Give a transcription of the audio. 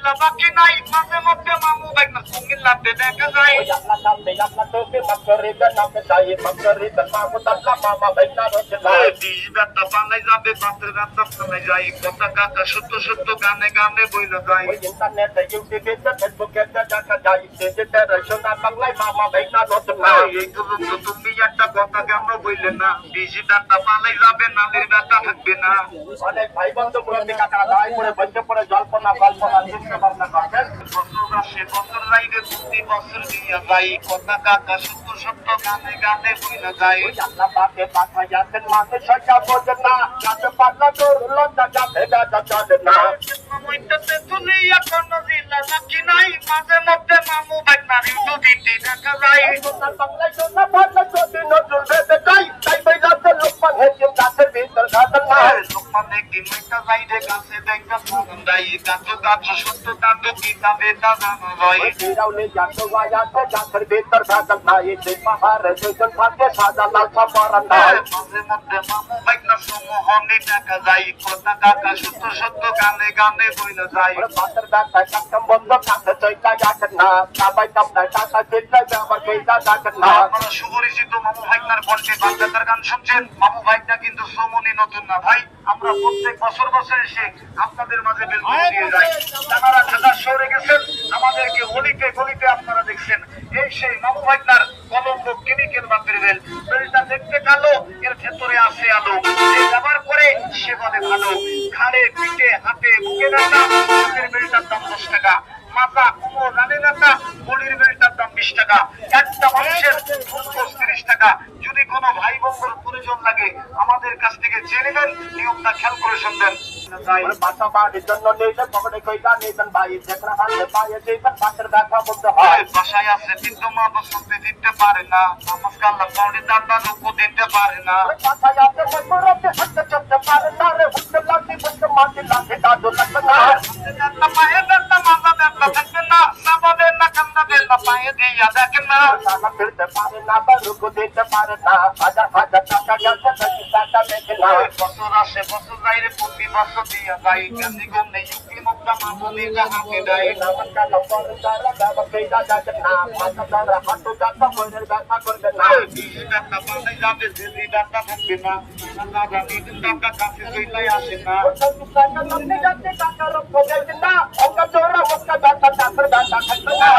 জিল্লা বাকি নাই মাঝে মধ্যে মামু ভাইগনার কুমিল্লাতে দেখা যায় দিস ব্যথা বানাই যাবে বাতের ব্যথা থানায় যাই কথা কাকা সত্য সত্য গানে গানে বইলা যায় তুমি একটা কথা কেন বললে না দিশি ব্যথা বানাই যাবে নামের ব্যথা থাকবে না অনেক ভাই বন্ধু মুরব্বী কাকারা দাঁড়ায় পড়ে বসে পড়ে জল্পনা কল্পনা চিন্তা ভাবনা করবেন। বছর আসে বছর যাইবে প্রতি বছর দিয়া যাই কথা কাকা সত্য সত্য গানে গানে বইলা যায় আল্লাহ পাকে পাঠা যাচ্ছেন মাকে সজ্জা বোঝেন না যাতে পাতলা তোর লজ্জা যাতে গাজা চলে না সময়টাতে তুমি এখনো জিল্লা বাকি নাই মাঝে মধ্যে মামু ভাইগনার ইউটু দিতে দেখা যায় বাংলায় সোনা ভালো যদি নজর বেঁধে যাই তাই বই যাচ্ছে লোকমান হেসে গাছের ভিতর গাছের না লোকমান দেখি মেটা যাই রে গাছে দেখা সুগন যাই গাছো গাছো সত্য কাণ্ড কিতাবে তা জানা যায় ফিরাউনি যাচ্ছে গাছে গাছের ভিতর গাছের না এই যে পাহাড়ে দুজন থাকে সাদা লাল সাপারান না মাঝে মধ্যে মামু ভাইগনার সমূহনি দেখা যায় কথা কাকা সত্য সত্য গানে গানে বইলা যায় বাতের ব্যথায় কাকম বন্ধ কাছে চইটা যাচ্ছেন না সবাই কাপড় টাকা চিল্লা যাবার কেইটা যাচ্ছেন না আপনারা সুপরিচিত মামু ভাইগনার কণ্ঠে বাচ্চাদের গান শুনছেন মামু ভাইগনা কিন্তু সমনি নতুন না ভাই আমরা প্রত্যেক বছর বছর এসে আপনাদের মাঝে বেলকুনি দিয়ে যাই যারা ঢাকা শহরে গেছেন আমাদেরকে গলিতে গলিতে আপনারা দেখছেন এই সেই মামু ভাইগনার কলম্ব কেমিক্যাল বাপের বেল বেলটা দেখতে কালো এর ভেতরে আছে আলো যে ব্যবহার করে সে বলে ভালো ঘাড়ে পিঠে হাতে বুকে ব্যথা হাতের বেলটার দাম 10 টাকা মাথা কোমর রানে ব্যথা বডির বেলটার দাম 20 টাকা একটা মানুষের ফুসফুস 30 টাকা যদি কোনো ভাই বন্ধুর প্রয়োজন লাগে আমাদের কাছ থেকে জেনে নেন নিয়মটা খেয়াল করে শুনবেন বাসা বাড়ির জন্য নিয়েছেন পকেটে কইটা নিয়েছেন ভাই যেখানে হাতে পায়ে দিয়েছেন বাসের ব্যথা বলতে হয় বাসায় আছে কিন্তু মা তো শুনতে দিতে পারে না নামাজ কাল্লা পড়ে দাদা রুকু দিতে পারে না বাসায় আছে মধ্যরাতে হাঁটতে চলতে পারে না রে হুটতে লাগতে বসতে মাটি লাগতে দাদু লাগতে না ব্যথা পায়ে ব্যথা মাথা ব্যথা থাকবে না না বলেন না কান্না বেলা পায়ে দিয়া দেখেন না সারা ফিরতে পারে না বা রুকু দিতে পারে না হাজার হাজার টাকা গেছে বেশি টাকা দেখে না বছর আসে বছর যাইরে প্রতি বছর দিয়া যাই গান্ধী গন্ডে ইউপি মুক্তা মামুনি হাতে দেয় নমস্কার পরে তারা বাবা কইটা যাচ্ছে না মাথা ধরা হাঁটু যাচ্ছে মনের ব্যথা করবে না ব্যথা বানাই যাবে যদি ব্যথা থাকবে না না জানি টাকা কাছে চইলাই আসে না টাকা লম্বে যাচ্ছে টাকা রক্ত গেছে না অঙ্কা চোরা মস্কা ব্যথা চাকর ব্যথা থাকবে না